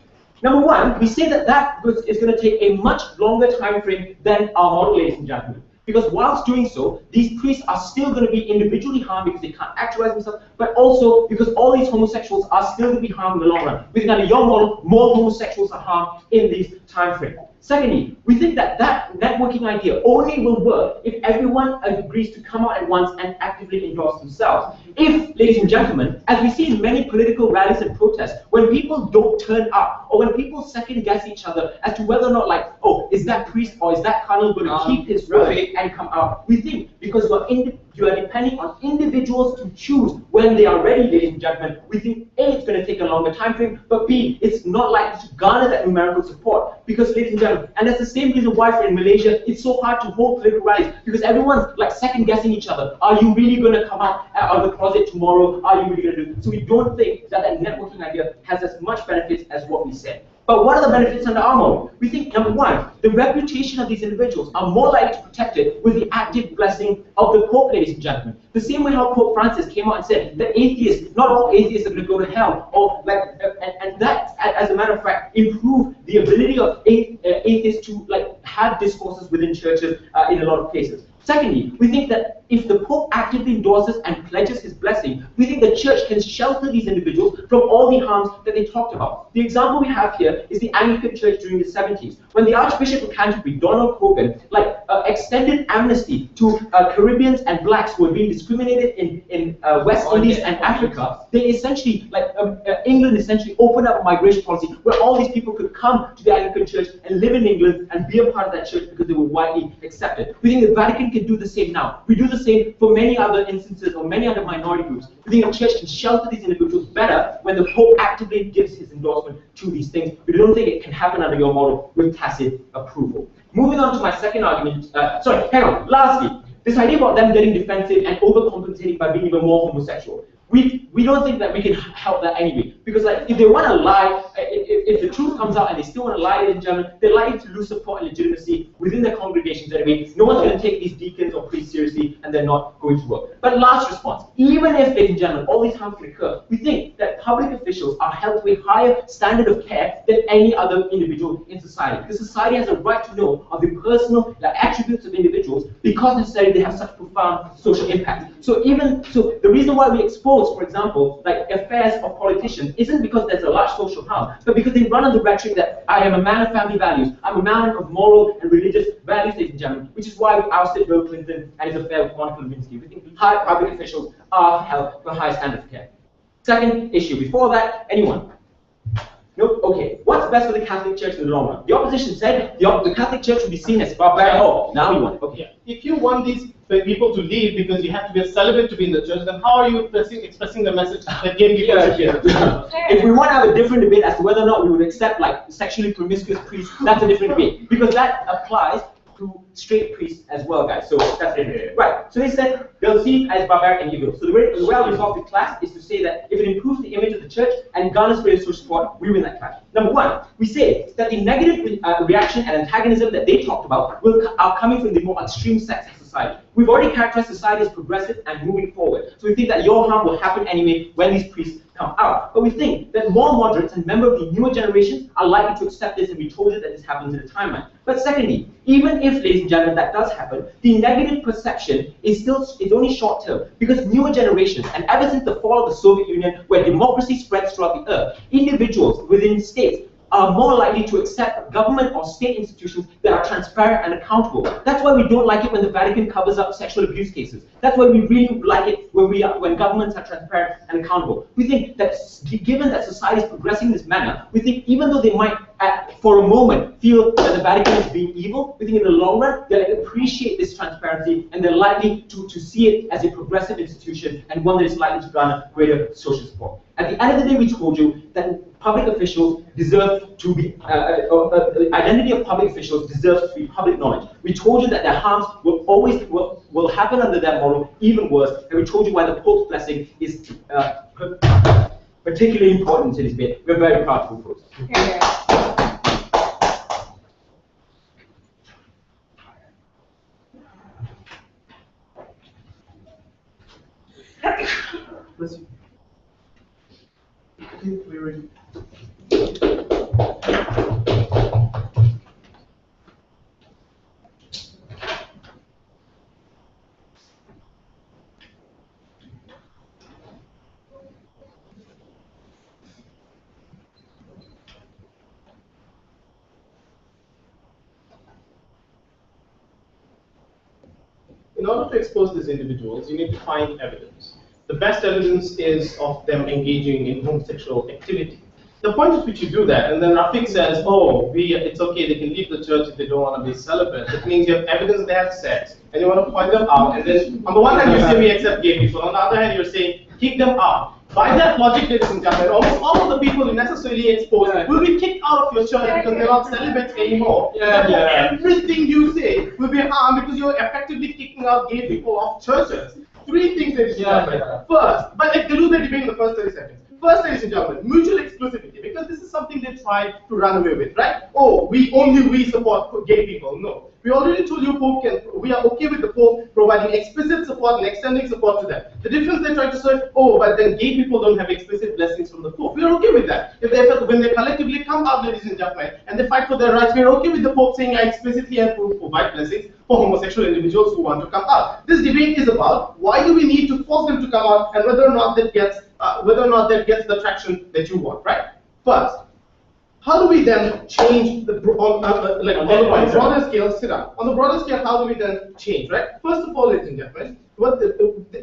Number one, we say that is going to take a much longer time frame than our model, ladies and gentlemen. Because whilst doing so, these priests are still going to be individually harmed because they can't actualize themselves, but also because all these homosexuals are still going to be harmed in the long run. We think under your model, more homosexuals are harmed in this time frame. Secondly, we think that networking idea only will work if everyone agrees to come out at once and actively endorse themselves. If, ladies and gentlemen, as we see in many political rallies and protests, when people don't turn up, or when people second guess each other as to whether or not, like, oh, is that priest or is that cardinal going to keep his word and come out? We think because you are depending on individuals to choose when they are ready, ladies and gentlemen. We think A, it's going to take a longer time frame, but B, it's not likely to garner that numerical support. Because, ladies and gentlemen, and that's the same reason why for in Malaysia, it's so hard to hold political rallies, because everyone's like second guessing each other. Are you really going to come out of the closet tomorrow? Are you really going to do it? So we don't think that networking idea has as much benefits as what we said. But what are the benefits under our model? We think, number one, the reputation of these individuals are more likely to protect it with the active blessing of the Pope, ladies and gentlemen. The same way how Pope Francis came out and said that atheists, not all atheists are going to go to hell, or like, and that, as a matter of fact, improve the ability of atheists to like have discourses within churches in a lot of cases. Secondly, we think that if the Pope actively endorses and pledges his blessing, we think the church can shelter these individuals from all the harms that they talked about. The example we have here is the Anglican Church during the 70s, when the Archbishop of Canterbury, Donald Cogan, extended amnesty to Caribbeans and blacks who were being discriminated in West Indies and Africa. They essentially, England essentially opened up a migration policy where all these people could come to the Anglican Church and live in England and be a part of that church because they were widely accepted. We think the Vatican can do the same now. We do the same for many other instances or many other minority groups. We think the church can shelter these individuals better when the Pope actively gives his endorsement to these things. We don't think it can happen under your model with tacit approval. Moving on to my second argument, lastly, this idea about them getting defensive and overcompensating by being even more homosexual. We don't think that we can help that anyway, because like if they want to lie, if the truth comes out and they still want to lie, ladies and gentlemen, they're likely to lose support and legitimacy within their congregations anyway. No one's going to take these deacons or priests seriously, and they're not going to work. But last response, even if, ladies and gentlemen, all these harms can occur, we think that public officials are held to a higher standard of care than any other individual in society. Because society has a right to know of the personal attributes of individuals because necessarily they have such profound social impact. So the reason why we expose, for example, like affairs of politicians isn't because there's a large social harm, but because they run on the rhetoric that I am a man of family values, I'm a man of moral and religious values, ladies and gentlemen, which is why we ousted Bill Clinton and his affair with Monica Lewinsky. We think high public officials are held to a high standard of care. Second issue, before that, anyone? Nope. Okay. What's best for the Catholic Church in the long run? The opposition said the Catholic Church will be seen as barbaric. Oh, now you want. Okay. If you want these people to leave because you have to be a celibate to be in the church, then how are you expressing the message that gay people should be? If we want to have a different debate as to whether or not we would accept sexually promiscuous priests, that's a different debate, because that applies to straight priests as well, guys. So that's it. Right. So they said they'll see it as barbaric and evil. So the way I'll resolve the clash is to say that if it improves the image of the church and garners greater social support, we win that clash. Number one, we say that the negative reaction and antagonism that they talked about are coming from the more extreme sects of society. We've already characterized society as progressive and moving forward. So we think that your harm will happen anyway when these priests come out. But we think that more moderates and members of the newer generations are likely to accept this, and we told you that this happens in the timeline. But secondly, even if, ladies and gentlemen, that does happen, the negative perception is only short term, because newer generations, and ever since the fall of the Soviet Union, where democracy spreads throughout the earth, individuals within states are more likely to accept government or state institutions that are transparent and accountable. That's why we don't like it when the Vatican covers up sexual abuse cases. That's why we really like it when governments are transparent and accountable. We think that given that society is progressing in this manner, we think even though they might, for a moment, feel that the Vatican is being evil, we think in the long run, they'll appreciate this transparency and they're likely to see it as a progressive institution and one that is likely to garner greater social support. At the end of the day, we told you that public officials deserve to be, the identity of public officials deserves to be public knowledge. We told you that their harms will happen under their model, even worse, and we told you why the Pope's blessing is particularly important to this bit. We're very proud to propose. Bless you. Okay, we're ready. In order to expose these individuals, you need to find evidence. The best evidence is of them engaging in homosexual activity. The point at which you do that, and then Rafiq says, oh, it's okay, they can leave the church if they don't want to be celibate. That means you have evidence they have sex, and you want to point them out, and then on the one hand you say we accept gay people, on the other hand you're saying kick them out. By that logic, ladies and gentlemen, almost all of the people you necessarily expose will be kicked out of your church because they're not celibates anymore. Everything you say will be harmed because you're effectively kicking out gay people off churches. Three things, ladies and gentlemen. First, but they lose their debate in the first 30 seconds. First, ladies and gentlemen, mutual exclusivity, because this is something they tried to run away with, right? Oh, we support gay people. No. We already told you we are okay with the Pope providing explicit support and extending support to them. The difference they try to say, oh, but then gay people don't have explicit blessings from the Pope. We are okay with that. When they collectively come out, ladies and gentlemen, and they fight for their rights, we are okay with the Pope saying I explicitly and provide blessings for homosexual individuals who want to come out. This debate is about why do we need to force them to come out and whether or not that gets the traction that you want, right? First, how do we then change on the broader scale? Sit down. On the broader scale, how do we then change, right? First of all, ladies and gentlemen,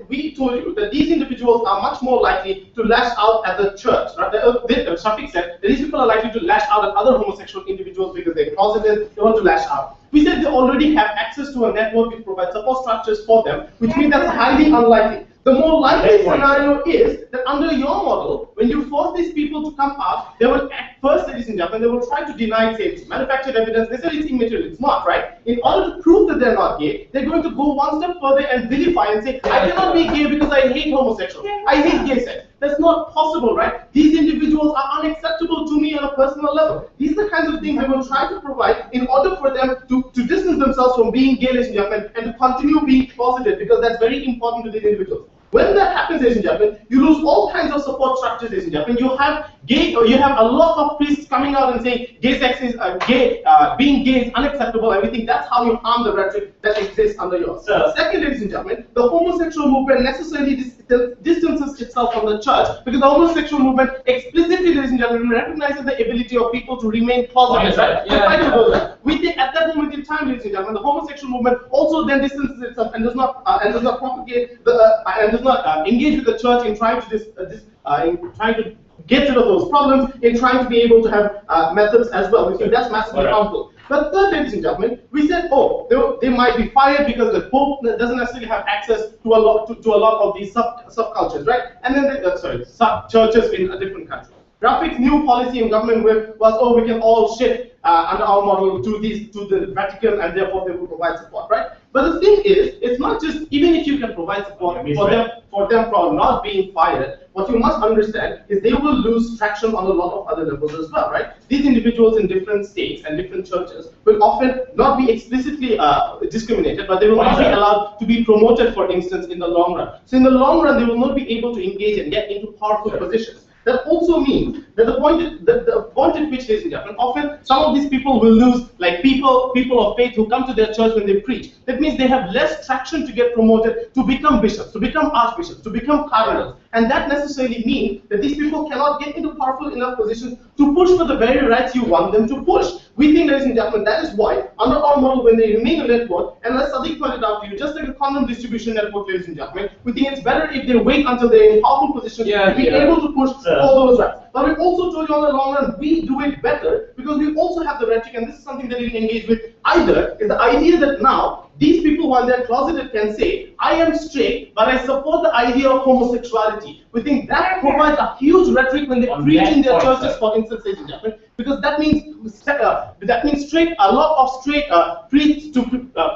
we told you that these individuals are much more likely to lash out at the church. Right? Shafiq said that these people are likely to lash out at other homosexual individuals because they're closeted, they want to lash out. We said they already have access to a network which provides support structures for them, which means that's highly unlikely. The more likely scenario is that under your model, when you force these people to come out, they will at first, ladies and gentlemen, they will try to deny it. Manufactured evidence, they say it's immaterial, it's not, right? In order to prove that they're not gay, they're going to go one step further and vilify and say, I cannot be gay because I hate homosexuals. I hate gay sex. That's not possible, right? These individuals are unacceptable to me on a personal level. These are the kinds of things they will try to provide in order for them to distance themselves from being gay, ladies and gentlemen, and to continue being closeted, because that's very important to these individuals. When that happens, ladies and gentlemen, you lose all kinds of support structures, ladies and gentlemen. You have a lot of priests coming out and saying gay sex is being gay is unacceptable, and we think that's how you harm the rhetoric that exists under yours. Second, ladies and gentlemen, the homosexual movement necessarily distances itself from the church, because the homosexual movement explicitly, ladies and gentlemen, recognizes the ability of people to remain closeted, right? We think at that moment in time, ladies and gentlemen, the homosexual movement also then distances itself and does not propagate and does not engage with the church in trying to get rid of those problems, in trying to be able to have methods as well. We think that's massively harmful. But third, ladies and gentlemen, we said, oh, they might be fired because the Pope doesn't necessarily have access to a lot of these subcultures, right? And then sub-churches in a different country. Rafiq's new policy in government was, we can all shift under our model to the Vatican, and therefore they will provide support, right? But the thing is, it's not just, even if you can provide support for them from not being fired, what you must understand is they will lose traction on a lot of other levels as well, right? These individuals in different states and different churches will often not be explicitly discriminated, but they will not be allowed to be promoted, for instance, in the long run. So in the long run, they will not be able to engage and get into powerful positions. That also means that the point at which, ladies and gentlemen, often some of these people will lose, like people of faith who come to their church when they preach. That means they have less traction to get promoted, to become bishops, to become archbishops, to become cardinals. And that necessarily means that these people cannot get into powerful enough positions to push for the very rights you want them to push. We think, ladies and gentlemen, that is why, under our model, when they remain a network, and as Sadiq pointed out to you, just like a condom distribution network, ladies and gentlemen, we think it's better if they wait until they're in powerful positions to be able to push all those rights. But we also told you on the long run, we do it better because we also have the rhetoric, and this is something that we can engage with either, is the idea that now, these people, while they're closeted, can say, I am straight, but I support the idea of homosexuality. We think that provides a huge rhetoric when they preach in their churches, for instance, ladies and gentlemen, because that means straight, a lot of straight priests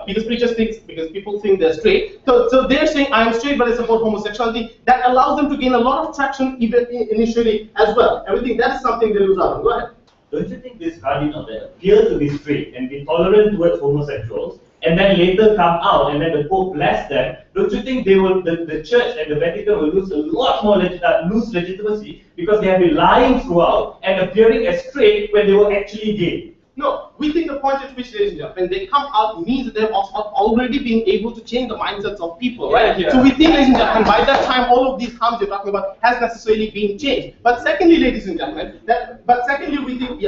because preachers think, because people think they're straight. So they're saying, I am straight, but I support homosexuality. That allows them to gain a lot of traction even initially as well. And we think that is something they lose out on. Go ahead. Don't you think this cardinal that appear to be straight and be tolerant towards homosexuals, and then later come out and then the Pope bless them, don't you think they will, the Church and the Vatican will lose a lot more lose legitimacy because they have been lying throughout and appearing as straight when they were actually gay? No, we think the point at which, ladies and gentlemen, when they come out means that they've already been able to change the mindsets of people, right? Yeah. So we think, ladies and gentlemen, by that time, all of these harms you're talking about has necessarily been changed. But secondly, ladies and gentlemen, we think,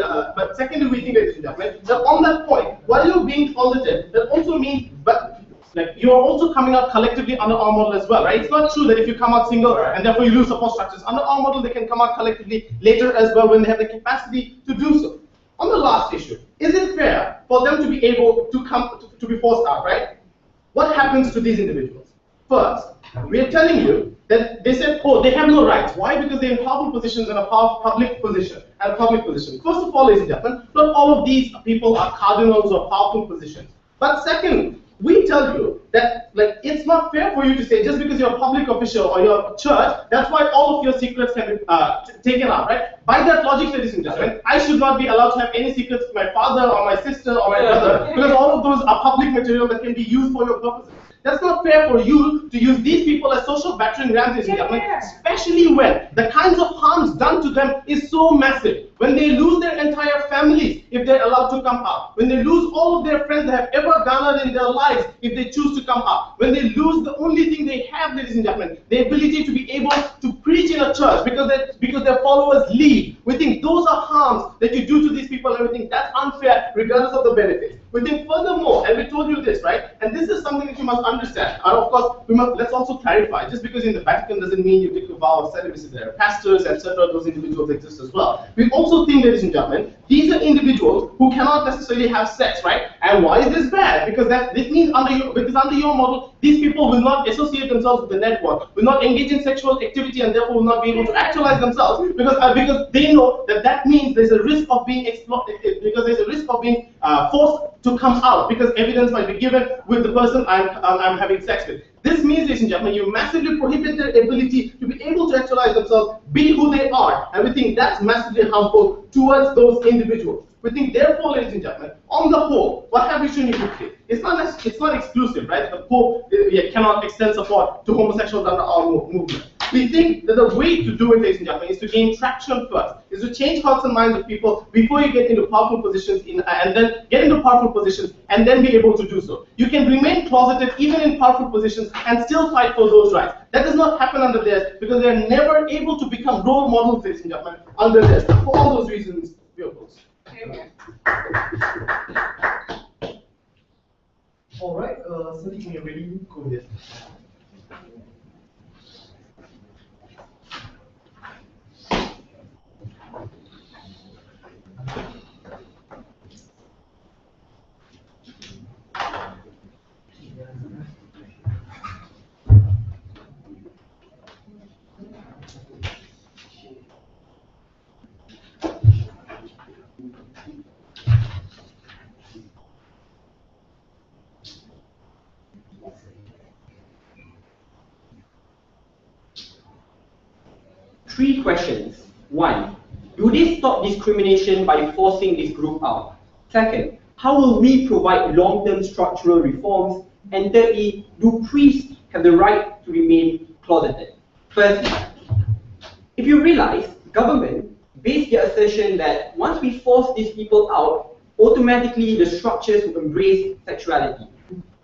ladies and gentlemen, that on that point, while you're being positive, that also means, like you're also coming out collectively under our model as well, right? It's not true that if you come out single and therefore you lose support structures. Under our model, they can come out collectively later as well when they have the capacity to do so. On the last issue, is it fair for them to be able to be forced out, right? What happens to these individuals? First, we are telling you that they said, oh, they have no rights. Why? Because they're in powerful positions and a public position. First of all, ladies and gentlemen, not all of these people are cardinals or powerful positions. But second, we tell you that it's not fair for you to say just because you're a public official or you're a church, that's why all of your secrets can be taken out, right? By that logic, ladies and gentlemen, I should not be allowed to have any secrets to my father or my sister or my brother, because all of those are public material that can be used for your purposes. That's not fair for you to use these people as social battering rams, ladies and gentlemen, especially when the kinds of harms done to them is so massive. When they lose their entire families if they're allowed to come out. When they lose all of their friends they have ever garnered in their lives if they choose to come out. When they lose the only thing they have, ladies and gentlemen, the ability to be able to preach in a church because their followers leave. We think those are harms that you do to these people, and we think that's unfair regardless of the benefits. We think furthermore, and we told you this, right? And this is something that you must understand. And of course, let's also clarify, just because in the Vatican doesn't mean you take a vow of celibacy. There are pastors, etc. Those individuals exist as well. We also think, ladies and gentlemen, these are individuals who cannot necessarily have sex, right? And why is this bad? Because this means under your model, these people will not associate themselves with the network, will not engage in sexual activity, and therefore will not be able to actualize themselves because they know that means there's a risk of being exploited, because there's a risk of being forced to come out because evidence might be given with the person I'm having sex with. This means, ladies and gentlemen, you massively prohibit their ability to be able to actualize themselves, be who they are, and we think that's massively harmful towards those individuals. We think, therefore, ladies and gentlemen, on the whole, what have we shown you quickly? It's not exclusive, right? The Pope cannot extend support to homosexuals under our movement. We think that the way to do it, ladies and gentlemen, is to gain traction first, is to change hearts and minds of people before you get into powerful positions, and then be able to do so. You can remain closeted even in powerful positions and still fight for those rights. That does not happen under theirs because they are never able to become role models, ladies and gentlemen, under theirs. For all those reasons, we oppose. All right, Sadiq, when you're ready, go ahead. 3 questions. 1. Do they stop discrimination by forcing this group out? Second, how will we provide long-term structural reforms? And thirdly, do priests have the right to remain closeted? Firstly, if you realize, government based their assertion that once we force these people out, automatically the structures will embrace sexuality.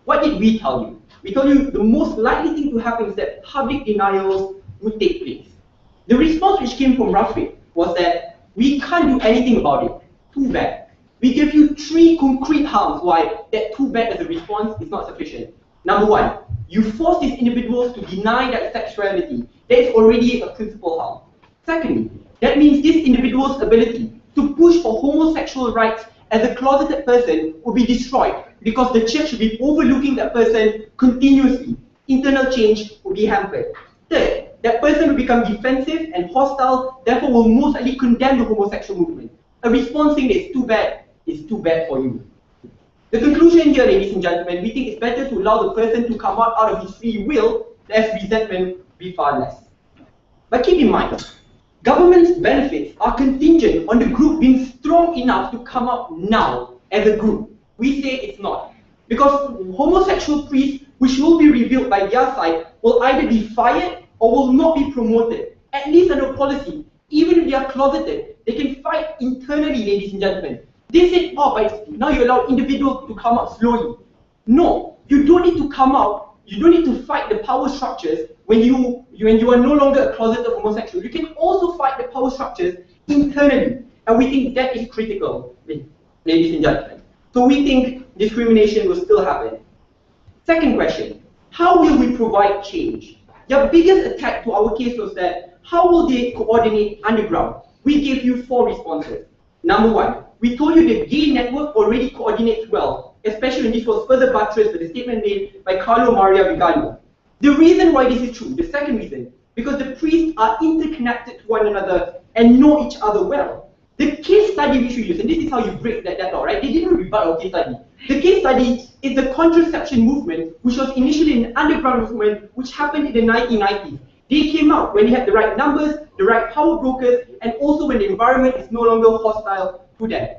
What did we tell you? We told you the most likely thing to happen is that public denials would take place. The response which came from Rafiq was that we can't do anything about it. Too bad. We gave you 3 concrete harms why that too bad as a response is not sufficient. Number 1, you force these individuals to deny their sexuality. That is already a principal harm. Secondly, that means this individual's ability to push for homosexual rights as a closeted person will be destroyed because the church will be overlooking that person continuously. Internal change will be hampered. Third, that person will become defensive and hostile, therefore will most likely condemn the homosexual movement. A response saying that it's too bad for you. The conclusion here, ladies and gentlemen, we think it's better to allow the person to come out of his free will, lest resentment be far less. But keep in mind, government's benefits are contingent on the group being strong enough to come out now as a group. We say it's not. Because homosexual priests, which will be revealed by their side, will either be fired or will not be promoted. At least under policy, even if they are closeted, they can fight internally, ladies and gentlemen. They said, oh, but now you allow individuals to come out slowly. No, you don't need to come out. You don't need to fight the power structures when you are no longer a closeted homosexual. You can also fight the power structures internally. And we think that is critical, ladies and gentlemen. So we think discrimination will still happen. Second question, how will we provide change? The biggest attack to our case was that, how will they coordinate underground? We gave you 4 responses. Number 1, we told you the gay network already coordinates well, especially when this was further buttressed with the statement made by Carlo Maria Vigano. The reason why this is true, the second reason, because the priests are interconnected to one another and know each other well. The case study which we use, and this is how you break that down, right? They didn't rebut our case study. The case study is the contraception movement, which was initially an underground movement, which happened in the 1990s. They came out when they had the right numbers, the right power brokers, and also when the environment is no longer hostile to them.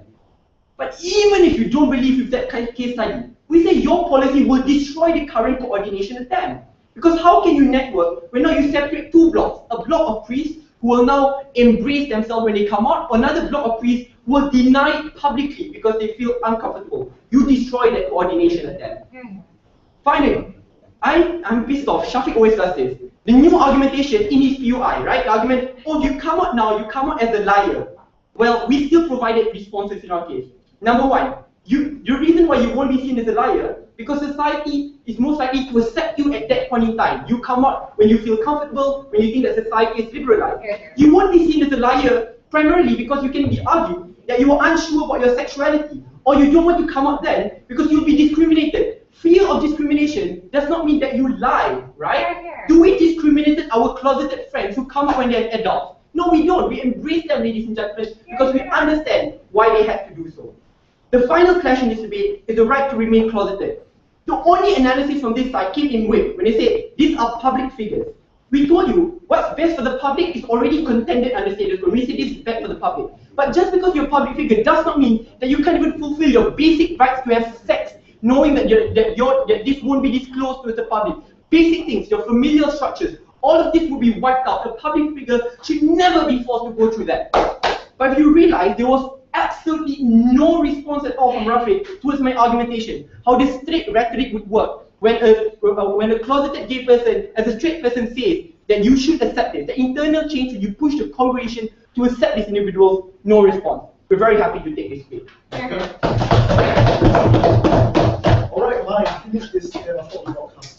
But even if you don't believe with that kind of case study, we say your policy will destroy the current coordination attempt. Because how can you network when now you separate 2 blocks? A block of priests who will now embrace themselves when they come out, or another block of priests who will deny it publicly because they feel uncomfortable. You destroy that coordination attempt. Finally, I'm pissed off. Shafiq always does this. The new argumentation in his PUI, right? The argument, oh, you come out now, you come out as a liar. Well, we still provided responses in our case. Number 1, the reason why you won't be seen as a liar, because society is most likely to accept you at that point in time. You come out when you feel comfortable, when you think that society is liberalized. You won't be seen as a liar primarily because you can be argued that you are unsure about your sexuality, or you don't want to come out then because you'll be discriminated. Fear of discrimination does not mean that you lie, right? Do we discriminate our closeted friends who come out when they're adults? No, we don't. We embrace them, ladies and gentlemen, because we understand why they had to do so. The final clash in this debate is the right to remain closeted. The only analysis from this side came in with when they said these are public figures. We told you what's best for the public is already contended under status quo. We say this is bad for the public. But just because you're a public figure does not mean that you can't even fulfill your basic rights to have sex, knowing that this won't be disclosed to the public. Basic things, your familial structures, all of this will be wiped out. A public figure should never be forced to go through that. But if you realize there was absolutely no response at all from Rafiq towards my argumentation, how this straight rhetoric would work when a closeted gay person, as a straight person, says that you should accept it. The internal change when you push the congregation to accept these individuals, no response. We're very happy to take this debate. Alright, Lion, finish this podcast.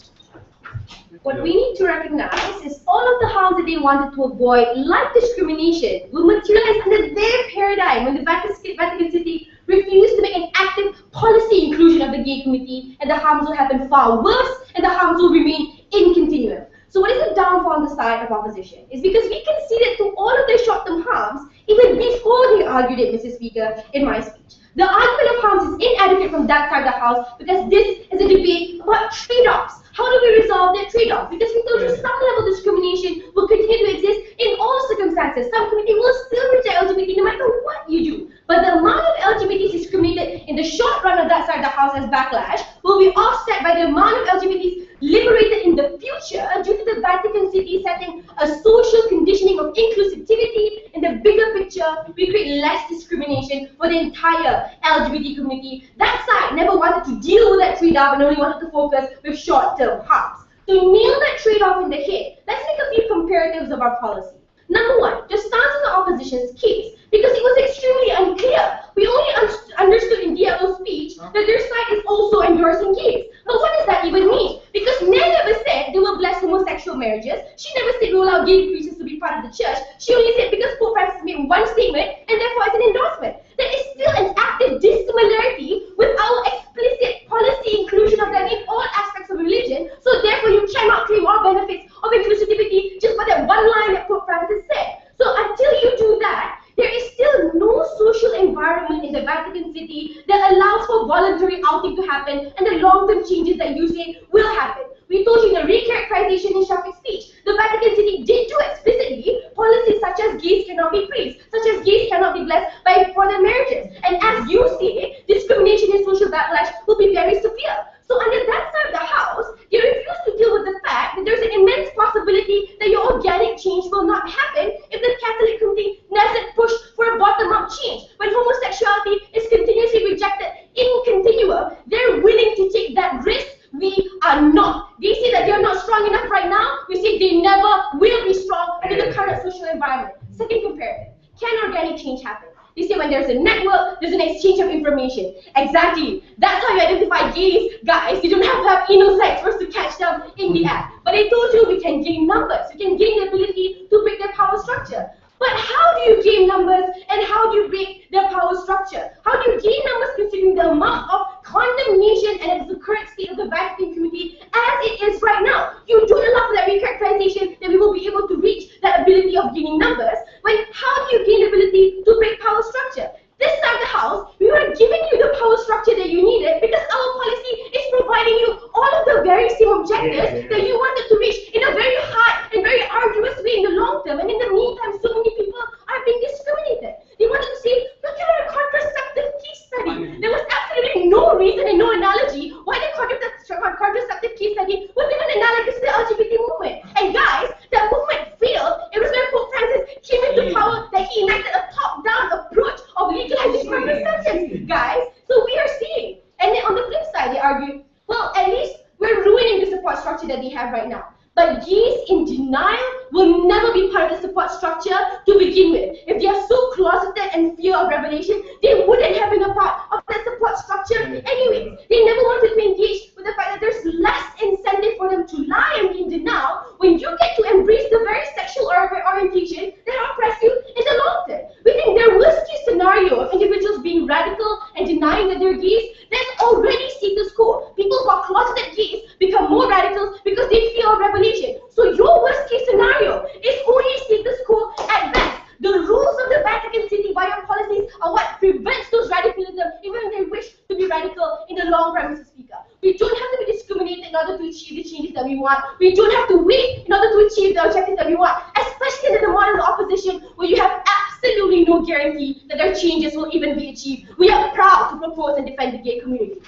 What we need to recognize is all of the harms that they wanted to avoid, like discrimination, will materialize under their paradigm when the Vatican City refused to make an active policy inclusion of the gay community, and the harms will happen far worse, and the harms will remain in continuum. So what is the downfall on the side of opposition? Is because we conceded to all of their short-term harms even before they argued it, Mr. Speaker, in my speech. The argument of harms is inadequate from that side of the House because this is a debate about trade-offs. How do we resolve that trade-off? Because we told you some level of discrimination will continue to exist in all circumstances. Some community will still reject LGBT no matter what you do. But the amount of LGBTs discriminated in the short run of that side of the house as backlash will be offset by the amount of LGBTs liberated in the future due to the Vatican City setting a social conditioning of inclusivity. In the bigger picture, we create less discrimination for the entire LGBT community. That side never wanted to deal with that trade-off and only wanted to focus with short-term harms. To nail that trade-off in the head, let's make a few comparatives of our policy. Number one, the stance of the opposition's case, because it was extremely unclear. We only understood in DLO's speech that their side is also endorsing gays. But what does that even mean? Because Nell never said they will bless homosexual marriages. She never said rule out gay preachers to be part of the church. She only said because Pope Francis made one statement and therefore it's an endorsement. There is still an active dissimilarity with our explicit policy inclusion of them in all aspects of religion. So therefore you cannot claim all benefits of inclusivity just for that one line that Pope Francis said. So until you do that, there is still no social environment in the Vatican City that allows for voluntary outing to happen and the long-term changes that you say will happen. We told you in the recharacterization in Shafiq's speech, the Vatican City did do explicitly policies such as gays cannot be praised, such as gays cannot be blessed for their marriages. And as you say, discrimination and social backlash will be very severe. So under that side of the house, they refuse to deal with the fact that there's an immense possibility that your organic change will not happen if the Catholic community doesn't push for a bottom-up change. When homosexuality is continuously rejected in continuum, they're willing to take that risk. We are not. They say that they're not strong enough right now. We say they never will be strong under the current social environment. Second comparative, can organic change happen? They say when there's a network, there's an exchange of information. Exactly. That's how you identify gays, guys. You don't have to have anal sex for us to catch them in the act. But I told you we can gain numbers. We can gain the ability to break their power structure. But how do you gain numbers and how do you break their power structure? How do you gain numbers considering the amount of condemnation and the current state of the Vatican community as it is right now? You don't allow for that recharacterization that we will be able to reach that ability of gaining numbers. But how do you gain the ability to break power structure? This side of the house, we were giving you the power structure that you needed because our policy is providing you all of the very same objectives that you wanted to reach in a very hard and very arduous way in the long term. And in the meantime, so many people are being discriminated. They wanted to say, look at our contraceptive case study. There was absolutely no reason and no analogy why the contraceptive case study was even analogous to the LGBT movement. And guys, that movement failed. It was when Pope Francis came into power that he enacted a top-down approach of legalizing contraception, guys. So we are seeing. And then on the flip side, they argue, well, at least we're ruining the support structure that they have right now. But gays in denial will never be part of the support structure to begin with. If they are so closeted and fear of revelation, they wouldn't have been a part of that support structure anyways. They never wanted to engage with the fact that there's less incentive for them to lie and be in denial when you get to embrace the very sexual orientation that oppress you in the long term. We think their worst case scenario of individuals being radical and denying that they're gays, that's already status quo. People who are closeted gays become more radicals because they fear of revelation. So your worst case scenario is only status quo at best. The rules of the Vatican City via policies are what prevents those radicalism, even if they wish to be radical in the long run, Mr. Speaker. We don't have to be discriminated in order to achieve the changes that we want. We don't have to wait in order to achieve the objectives that we want, especially in the modern opposition where you have absolutely no guarantee that their changes will even be achieved. We are proud to propose and defend the gay community.